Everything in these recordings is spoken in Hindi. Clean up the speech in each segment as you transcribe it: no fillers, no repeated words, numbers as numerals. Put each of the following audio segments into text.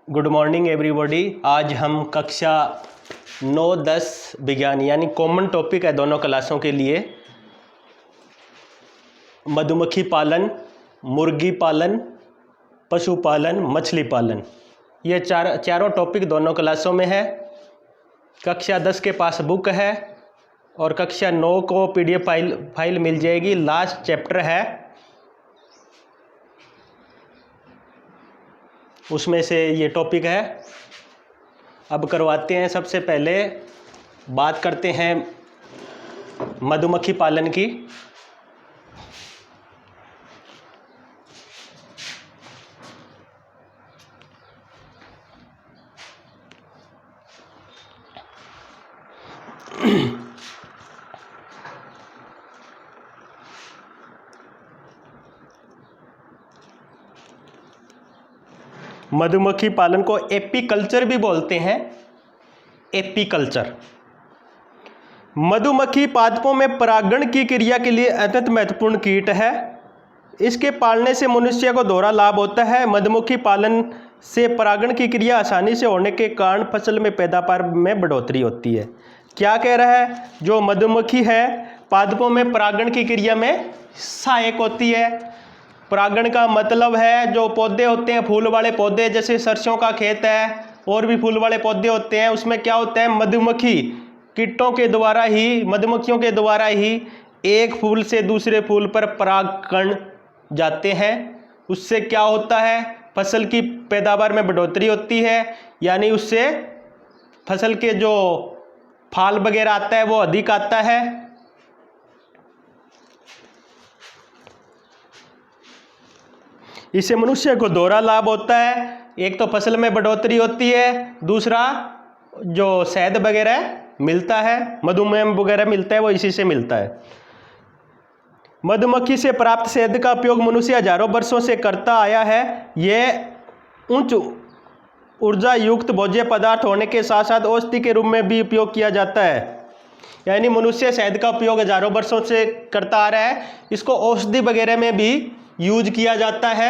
Good morning everybody. आज हम कक्षा 9-10 विज्ञान यानी कॉमन टॉपिक है दोनों क्लासों के लिए। मधुमक्खी पालन, मुर्गी पालन, पशुपालन, मछली पालन, ये चारों टॉपिक दोनों क्लासों में है। कक्षा 10 के पास बुक है और कक्षा 9 को PDF फाइल मिल जाएगी। लास्ट चैप्टर है, उसमें से ये टॉपिक है। अब करवाते हैं, सबसे पहले बात करते हैं मधुमक्खी पालन की। मधुमक्खी पालन को एपीकल्चर भी बोलते हैं। एपीकल्चर मधुमक्खी पादपों में परागण की क्रिया के लिए अत्यंत महत्वपूर्ण कीट है। इसके पालने से मनुष्य को दोहरा लाभ होता है। मधुमक्खी पालन से परागण की क्रिया आसानी से होने के कारण फसल में पैदावार में बढ़ोतरी होती है। क्या कह रहा है? जो मधुमक्खी है पादपों में परागण की क्रिया में सहायक होती है। परागण का मतलब है जो पौधे होते हैं, फूल वाले पौधे, जैसे सरसों का खेत है और भी फूल वाले पौधे होते हैं, उसमें क्या होता है, मधुमक्खी कीटों के द्वारा ही, मधुमक्खियों के द्वारा ही एक फूल से दूसरे फूल पर परागकण जाते हैं। उससे क्या होता है, फसल की पैदावार में बढ़ोतरी होती है, यानी उससे फसल के जो फल वगैरह आता है वो अधिक आता है। इससे मनुष्य को दोहरा लाभ होता है। एक तो फसल में बढ़ोतरी होती है, दूसरा जो शहद वगैरह मिलता है, मधुमेह वगैरह मिलता है, वो इसी से मिलता है। मधुमक्खी से प्राप्त शहद का उपयोग मनुष्य हजारों वर्षों से करता आया है। यह उच्च ऊर्जा युक्त भोज्य पदार्थ होने के साथ साथ औषधि के रूप में भी उपयोग किया जाता है। यानी मनुष्य शहद का उपयोग हजारों वर्षों से करता आ रहा है। इसको औषधि वगैरह में भी यूज किया जाता है।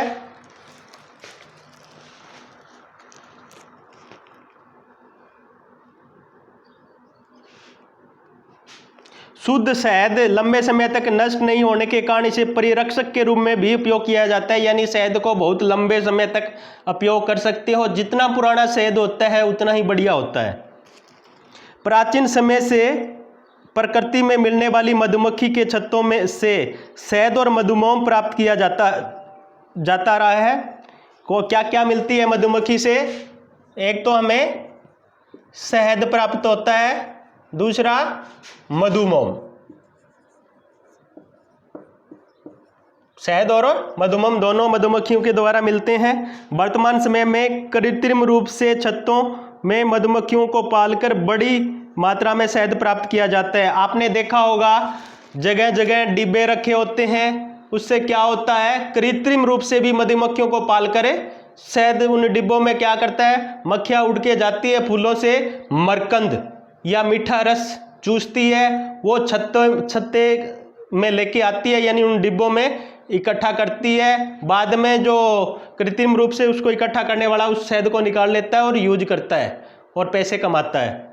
शुद्ध शहद लंबे समय तक नष्ट नहीं होने के कारण इसे परिरक्षक के रूप में भी उपयोग किया जाता है। यानी शहद को बहुत लंबे समय तक उपयोग कर सकते हो। जितना पुराना शहद होता है उतना ही बढ़िया होता है। प्राचीन समय से प्रकृति में मिलने वाली मधुमक्खी के छत्तों में से शहद और मधुमोम प्राप्त किया जाता रहा है। को क्या क्या मिलती है मधुमक्खी से? एक तो हमें शहद प्राप्त होता है, दूसरा मधुमोम। शहद और मधुमोम दोनों मधुमक्खियों के द्वारा मिलते हैं। वर्तमान समय में कृत्रिम रूप से छत्तों में मधुमक्खियों को पालकर बड़ी मात्रा में शहद प्राप्त किया जाता है। आपने देखा होगा जगह जगह डिब्बे रखे होते हैं। उससे क्या होता है, कृत्रिम रूप से भी मधुमक्खियों को पाल कर शहद उन डिब्बों में क्या करता है, मक्खियाँ उड़ के जाती है, फूलों से मरकंद या मीठा रस चूसती है, वो छत्ते में लेके आती है, यानी उन डिब्बों में इकट्ठा करती है। बाद में जो कृत्रिम रूप से उसको इकट्ठा करने वाला उस शहद को निकाल लेता है और यूज करता है और पैसे कमाता है।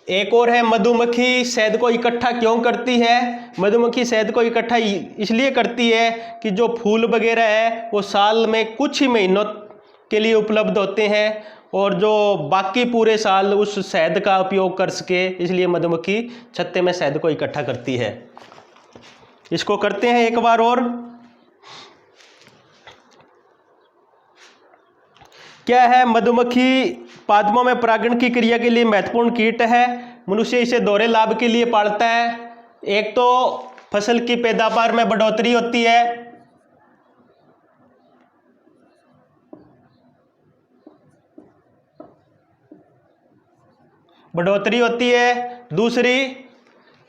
एक और है, मधुमक्खी शहद को इकट्ठा क्यों करती है? मधुमक्खी शहद को इकट्ठा इसलिए करती है कि जो फूल वगैरह है वो साल में कुछ ही महीनों के लिए उपलब्ध होते हैं और जो बाकी पूरे साल उस शहद का उपयोग कर सके, इसलिए मधुमक्खी छत्ते में शहद को इकट्ठा करती है। इसको करते हैं एक बार और। क्या है? मधुमक्खी पादपों में परागण की क्रिया के लिए महत्वपूर्ण कीट है। मनुष्य इसे दोहरे लाभ के लिए पालता है। एक तो फसल की पैदावार में बढ़ोतरी होती है, दूसरी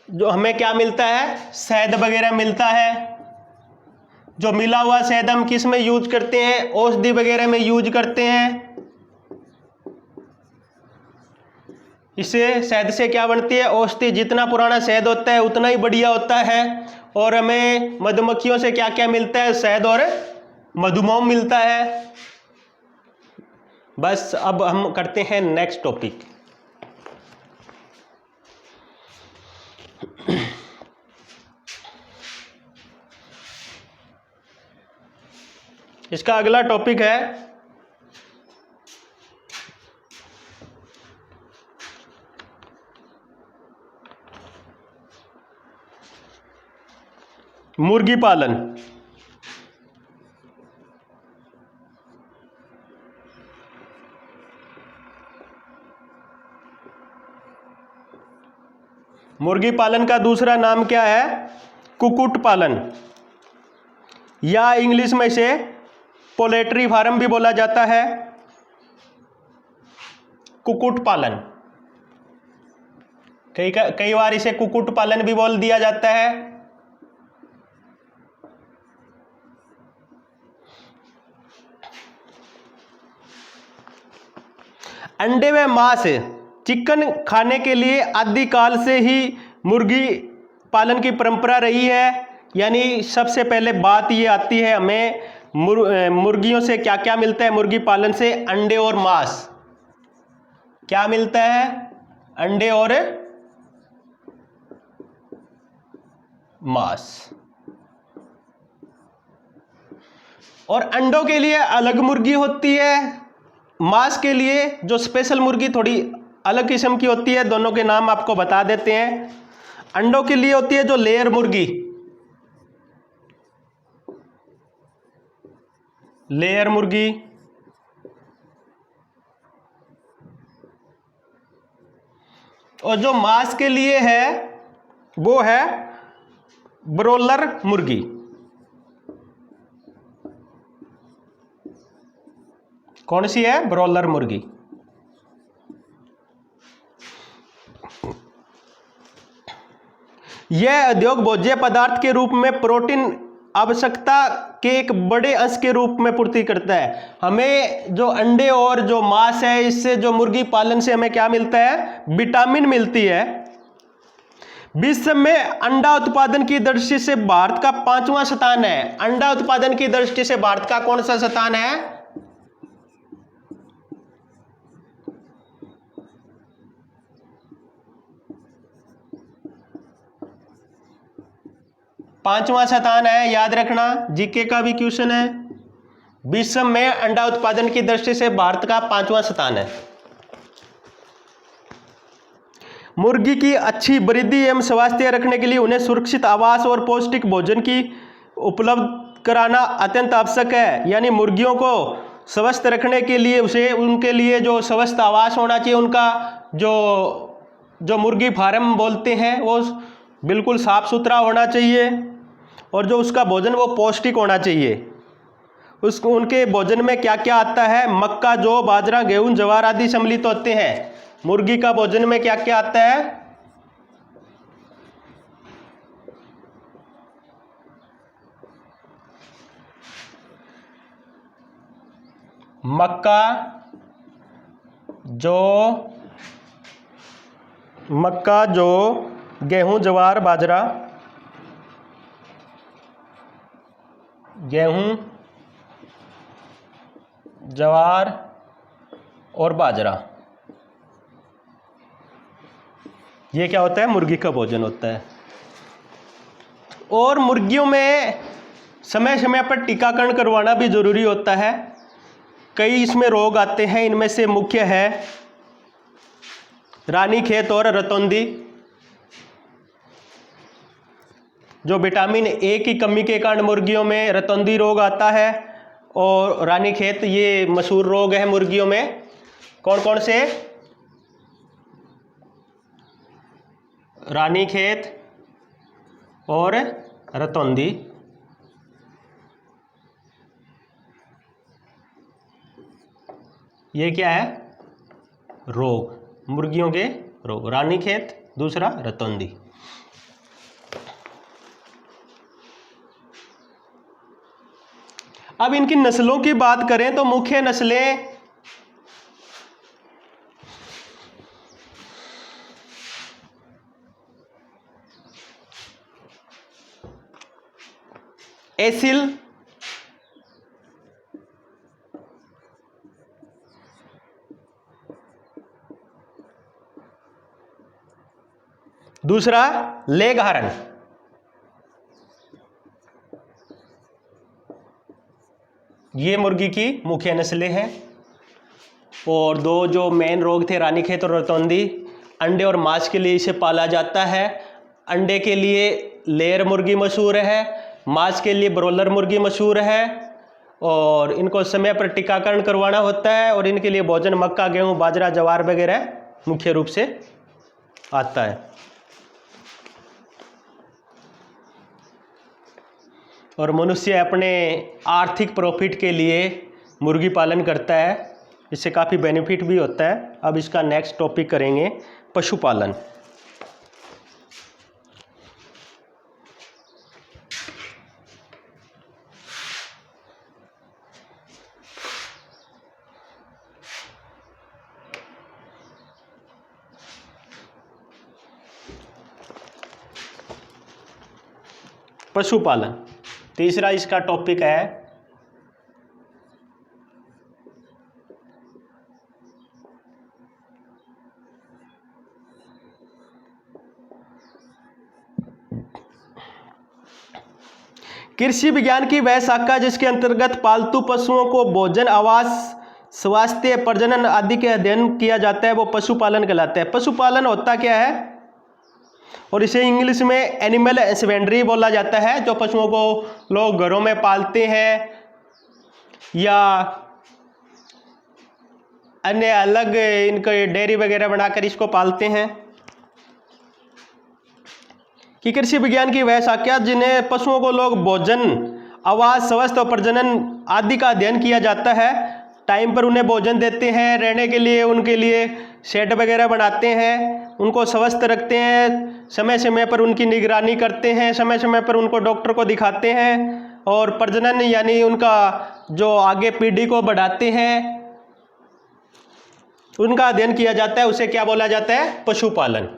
जो हमें क्या मिलता है, शहद वगैरह मिलता है। जो मिला हुआ शहद हम किस में यूज करते हैं, औषधि वगैरह में यूज करते हैं। इससे शहद से क्या बनती है, औषधि। जितना पुराना शहद होता है उतना ही बढ़िया होता है। और हमें मधुमक्खियों से क्या क्या मिलता है, शहद और मधुमोम मिलता है। बस अब हम करते हैं नेक्स्ट टॉपिक। इसका अगला टॉपिक है मुर्गी पालन। मुर्गी पालन का दूसरा नाम क्या है? कुक्कुट पालन, या इंग्लिश में इसे पोल्ट्री फार्म भी बोला जाता है। कुक्कुट पालन, कई बार इसे कुक्कुट पालन भी बोल दिया जाता है। अंडे व मांस चिकन खाने के लिए आदिकाल से ही मुर्गी पालन की परंपरा रही है। यानी सबसे पहले बात ये आती है हमें मुर्गियों से क्या क्या मिलता है? मुर्गी पालन से अंडे और मांस। क्या मिलता है? अंडे और मांस। और अंडों के लिए अलग मुर्गी होती है, मांस के लिए जो स्पेशल मुर्गी थोड़ी अलग किस्म की होती है। दोनों के नाम आपको बता देते हैं। अंडों के लिए होती है जो लेयर मुर्गी, लेयर मुर्गी। और जो मांस के लिए है वो है ब्रोलर मुर्गी। कौन सी है? ब्रोलर मुर्गी। यह उद्योग भोज्य पदार्थ के रूप में प्रोटीन आवश्यकता के एक बड़े अंश के रूप में पूर्ति करता है। हमें जो अंडे और जो मांस है, इससे जो मुर्गी पालन से हमें क्या मिलता है? विटामिन मिलती है। विश्व में अंडा उत्पादन की दृष्टि से भारत का 5वां स्थान है। अंडा उत्पादन की दृष्टि से भारत का कौन सा स्थान है? 5वां स्थान है, याद रखना, जीके का भी क्वेश्चन है। विश्व में अंडा उत्पादन की दृष्टि से भारत का 5वां स्थान है। मुर्गी की अच्छी वृद्धि एवं स्वास्थ्य रखने के लिए उन्हें सुरक्षित आवास और पौष्टिक भोजन की उपलब्ध कराना अत्यंत आवश्यक है। यानी मुर्गियों को स्वस्थ रखने के लिए उनके लिए जो स्वस्थ आवास होना चाहिए, उनका जो मुर्गी फार्म बोलते हैं वो बिल्कुल साफ सुथरा होना चाहिए, और जो उसका भोजन वो पौष्टिक होना चाहिए। उनके भोजन में क्या क्या आता है? मक्का, जौ, बाजरा, गेहूं, ज्वार आदि सम्मिलित होते हैं। मुर्गी का भोजन में क्या क्या आता है? मक्का, जौ, गेहूं, ज्वार, बाजरा, गेहूं, ज्वार और बाजरा। ये क्या होता है? मुर्गी का भोजन होता है। और मुर्गियों में समय समय पर टीकाकरण करवाना भी जरूरी होता है। कई इसमें रोग आते हैं, इनमें से मुख्य है रानीखेत और रतौंधी। जो विटामिन ए की कमी के कारण मुर्गियों में रतौंधी रोग आता है, और रानीखेत ये मशहूर रोग है मुर्गियों में। कौन कौन से? रानीखेत और रतौंधी। ये क्या है? रोग, मुर्गियों के रोग। रानीखेत, दूसरा रतौंधी। अब इनकी नस्लों की बात करें तो मुख्य नस्लें एसिल, दूसरा लेगहरन, ये मुर्गी की मुख्य नस्लें हैं। और दो जो मेन रोग थे, रानीखेत और रतौंधी, अंडे और मांस के लिए इसे पाला जाता है। अंडे के लिए लेयर मुर्गी मशहूर है, मांस के लिए ब्रॉयलर मुर्गी मशहूर है, और इनको समय पर टीकाकरण करवाना होता है, और इनके लिए भोजन मक्का, गेहूं, बाजरा, ज्वार वगैरह मुख्य रूप से आता है। और मनुष्य अपने आर्थिक प्रॉफिट के लिए मुर्गी पालन करता है, इससे काफ़ी बेनिफिट भी होता है। अब इसका नेक्स्ट टॉपिक करेंगे पशुपालन। पशुपालन तीसरा इसका टॉपिक है। कृषि विज्ञान की वह शाखा जिसके अंतर्गत पालतू पशुओं को भोजन, आवास, स्वास्थ्य, प्रजनन आदि के अध्ययन किया जाता है, वो पशुपालन कहलाता है। पशुपालन होता क्या है, और इसे इंग्लिश में एनिमल हस्बेंड्री बोला जाता है। जो पशुओं को लोग घरों में पालते हैं या अन्य अलग इनके डेयरी वगैरह बनाकर इसको पालते हैं। कि कृषि विज्ञान की वह शाखा जिन्हें पशुओं को लोग भोजन, आवास, स्वास्थ्य और प्रजनन आदि का अध्ययन किया जाता है। टाइम पर उन्हें भोजन देते हैं, रहने के लिए उनके लिए शेड वगैरह बनाते हैं, उनको स्वस्थ रखते हैं, समय समय पर उनकी निगरानी करते हैं, समय समय पर उनको डॉक्टर को दिखाते हैं, और प्रजनन यानी उनका जो आगे पीढ़ी को बढ़ाते हैं उनका अध्ययन किया जाता है। उसे क्या बोला जाता है, पशुपालन।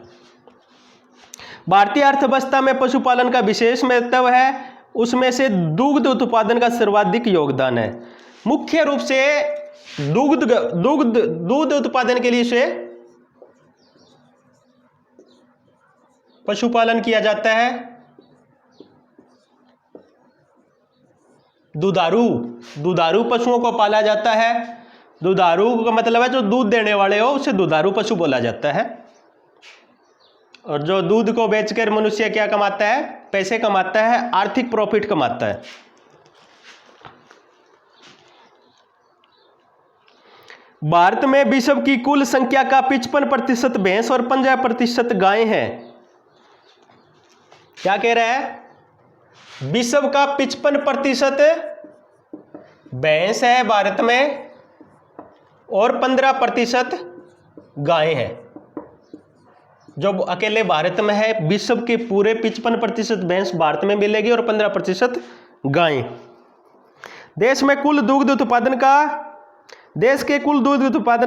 भारतीय अर्थव्यवस्था में पशुपालन का विशेष महत्व है, उसमें से दुग्ध उत्पादन का सर्वाधिक योगदान है। मुख्य रूप से दूध उत्पादन के लिए से पशुपालन किया जाता है। दुधारू पशुओं को पाला जाता है। दुधारू का मतलब है जो दूध देने वाले हो, उसे दुधारू पशु बोला जाता है। और जो दूध को बेचकर मनुष्य क्या कमाता है, पैसे कमाता है, आर्थिक प्रॉफिट कमाता है। भारत में विश्व की कुल संख्या का 55% भैंस और 15% गायें हैं। क्या कह रहा है, विश्व का 55% भैंस है भारत में और 15% गायें हैं। जो अकेले भारत में है, विश्व के पूरे 55% भैंस भारत में मिलेगी और 15% गायें। देश के कुल दुग्ध उत्पादन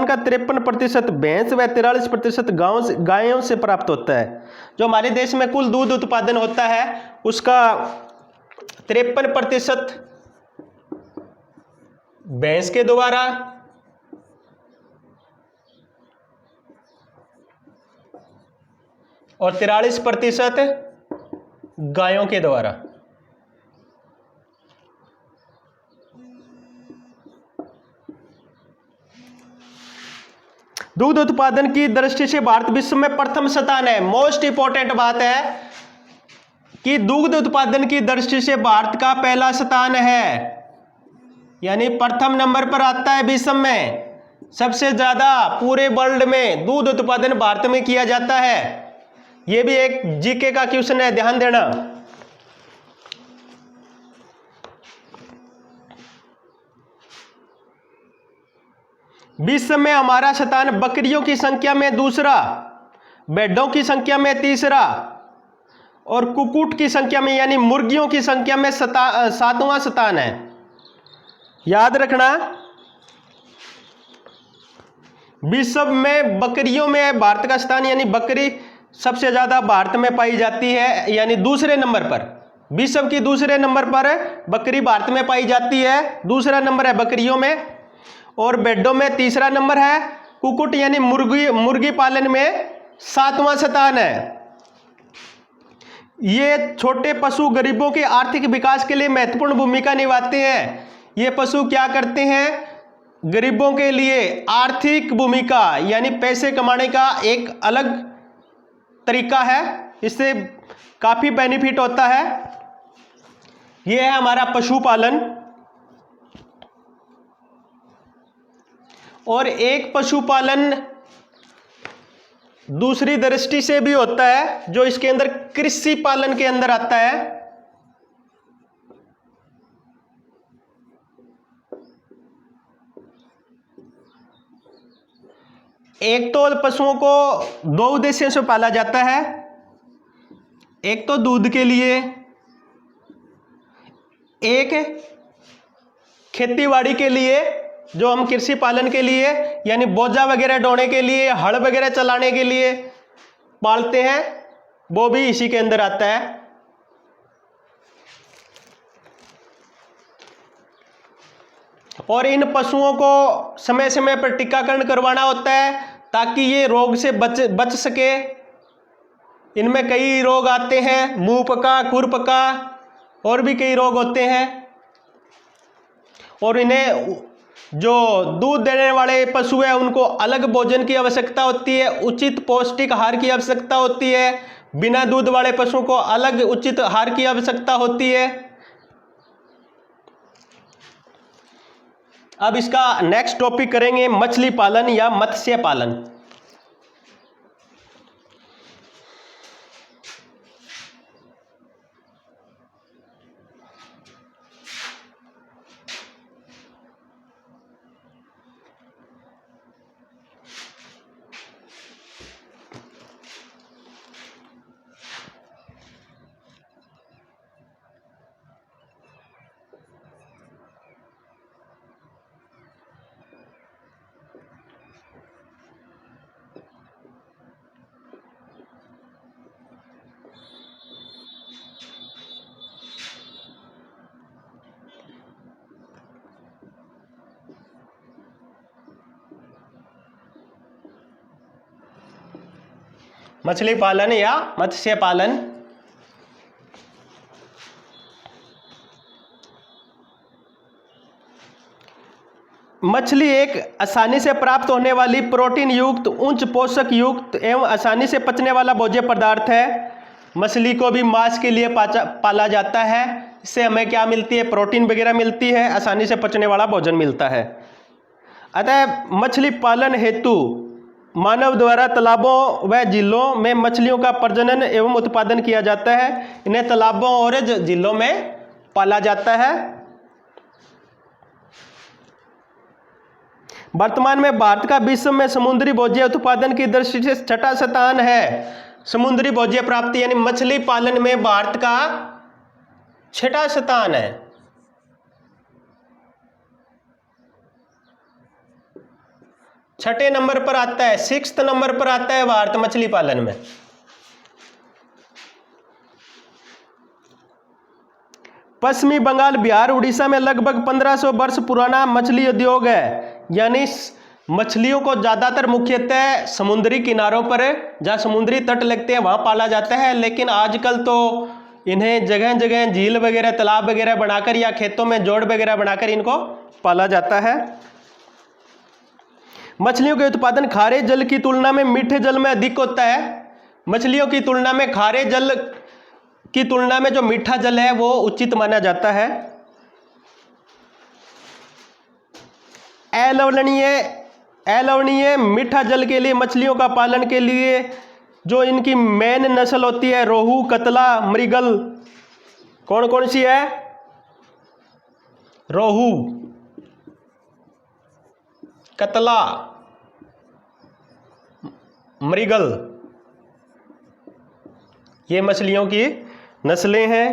का 53% भैंस व 43% गायों से प्राप्त होता है। जो हमारे देश में कुल दूध उत्पादन होता है उसका 53% भैंस के द्वारा और 43% गायों के द्वारा। दूध उत्पादन की दृष्टि से भारत विश्व में प्रथम स्थान है। मोस्ट इंपॉर्टेंट बात है कि दूध उत्पादन की दृष्टि से भारत का पहला स्थान है, यानी प्रथम नंबर पर आता है। विश्व में सबसे ज्यादा पूरे वर्ल्ड में दूध उत्पादन भारत में किया जाता है। यह भी एक जीके का क्वेश्चन है, ध्यान देना। विश्व में हमारा स्थान बकरियों की संख्या में दूसरा, भेड़ों की संख्या में तीसरा और कुक्कुट की संख्या में यानी मुर्गियों की संख्या में 7वां स्थान है। याद रखना, विश्व में बकरियों में भारत का स्थान, यानी बकरी सबसे ज्यादा भारत में पाई जाती है, यानी दूसरे नंबर पर, विश्व की दूसरे नंबर पर बकरी भारत में पाई जाती है। दूसरा नंबर है बकरियों में, और भेड़ों में तीसरा नंबर है। कुक्कुट यानी मुर्गी पालन में 7वां स्थान है। ये छोटे पशु गरीबों के आर्थिक विकास के लिए महत्वपूर्ण भूमिका निभाते हैं। ये पशु क्या करते हैं? गरीबों के लिए आर्थिक भूमिका यानी पैसे कमाने का एक अलग तरीका है, इससे काफी बेनिफिट होता है। यह है हमारा पशुपालन। और एक पशुपालन दूसरी दृष्टि से भी होता है जो इसके अंदर कृषि पालन के अंदर आता है। एक तो पशुओं को दो उद्देश्यों से पाला जाता है, एक तो दूध के लिए, एक खेतीबाड़ी के लिए जो हम कृषि पालन के लिए यानी बोझा वगैरह ढोने के लिए, हल वगैरह चलाने के लिए पालते हैं, वो भी इसी के अंदर आता है। और इन पशुओं को समय समय पर टीकाकरण करवाना होता है ताकि ये रोग से बच सके। इनमें कई रोग आते हैं, मुंह पका, खुर पका और भी कई रोग होते हैं। और इन्हें जो दूध देने वाले पशु हैं उनको अलग भोजन की आवश्यकता होती है, उचित पौष्टिक आहार की आवश्यकता होती है। बिना दूध वाले पशुओं को अलग उचित आहार की आवश्यकता होती है। अब इसका नेक्स्ट टॉपिक करेंगे मछली पालन या मत्स्य पालन। मछली पालन या मत्स्य पालन। मछली एक आसानी से प्राप्त होने वाली प्रोटीन युक्त, उच्च पोषक युक्त एवं आसानी से पचने वाला भोज्य पदार्थ है। मछली को भी मांस के लिए पाला जाता है। इससे हमें क्या मिलती है? प्रोटीन वगैरह मिलती है, आसानी से पचने वाला भोजन मिलता है। अतः मछली पालन हेतु मानव द्वारा तालाबों व झीलों में मछलियों का प्रजनन एवं उत्पादन किया जाता है। इन्हें तालाबों और झीलों में पाला जाता है। वर्तमान में भारत का विश्व में समुद्री भोज्य उत्पादन की दृष्टि से छठा स्थान है। समुद्री भोज्य प्राप्ति यानी मछली पालन में भारत का छठा स्थान है। छठे नंबर पर आता है, 6th नंबर पर आता है भारत मछली पालन में। पश्चिमी बंगाल, बिहार, उड़ीसा में लगभग 1500 वर्ष पुराना मछली उद्योग है। यानी मछलियों को ज्यादातर मुख्यतः समुद्री किनारों पर जहां समुद्री तट लगते हैं वहां पाला जाता है, लेकिन आजकल तो इन्हें जगह जगह झील वगैरह, तालाब वगैरह बनाकर या खेतों में जोड़ वगैरह बनाकर इनको पाला जाता है। मछलियों के उत्पादन खारे जल की तुलना में मीठे जल में अधिक होता है। मछलियों की तुलना में खारे जल की तुलना में जो मीठा जल है वो उचित माना जाता है। अलवणीय मीठा जल के लिए मछलियों का पालन के लिए जो इनकी मेन नस्ल होती है रोहू, कतला, मृगल। कौन कौन सी है? रोहू, कतला, मृगल, ये मछलियों की नस्लें हैं।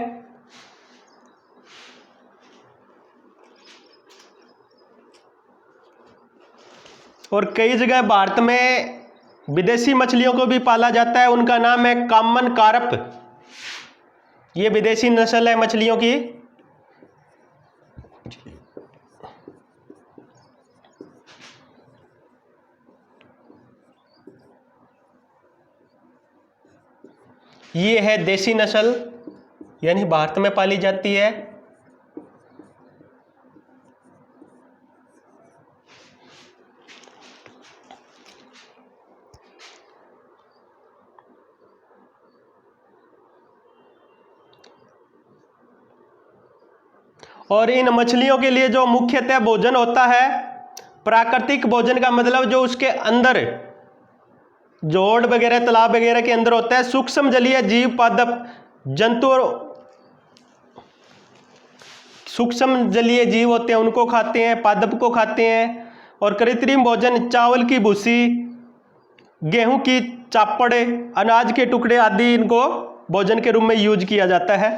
और कई जगह भारत में विदेशी मछलियों को भी पाला जाता है। उनका नाम है कॉमन कार्प। ये विदेशी नस्ल है मछलियों की। ये है देसी नस्ल, यानी भारत में पाली जाती है। और इन मछलियों के लिए जो मुख्यतः भोजन होता है, प्राकृतिक भोजन का मतलब जो उसके अंदर जोड़ वगैरह तालाब वगैरह के अंदर होता है, सूक्ष्म जलीय जीव पादप जंतु और सूक्ष्म जलीय जीव होते हैं उनको खाते हैं, पादप को खाते हैं। और कृत्रिम भोजन चावल की भूसी, गेहूं की चापड़, अनाज के टुकड़े आदि इनको भोजन के रूप में यूज किया जाता है।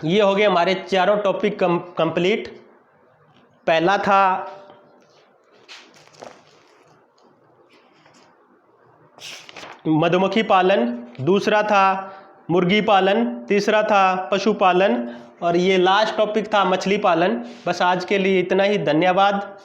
ये हो गए हमारे चारों टॉपिक कंप्लीट। पहला था मधुमक्खी पालन, दूसरा था मुर्गी पालन, तीसरा था पशुपालन और ये लास्ट टॉपिक था मछली पालन। बस आज के लिए इतना ही, धन्यवाद।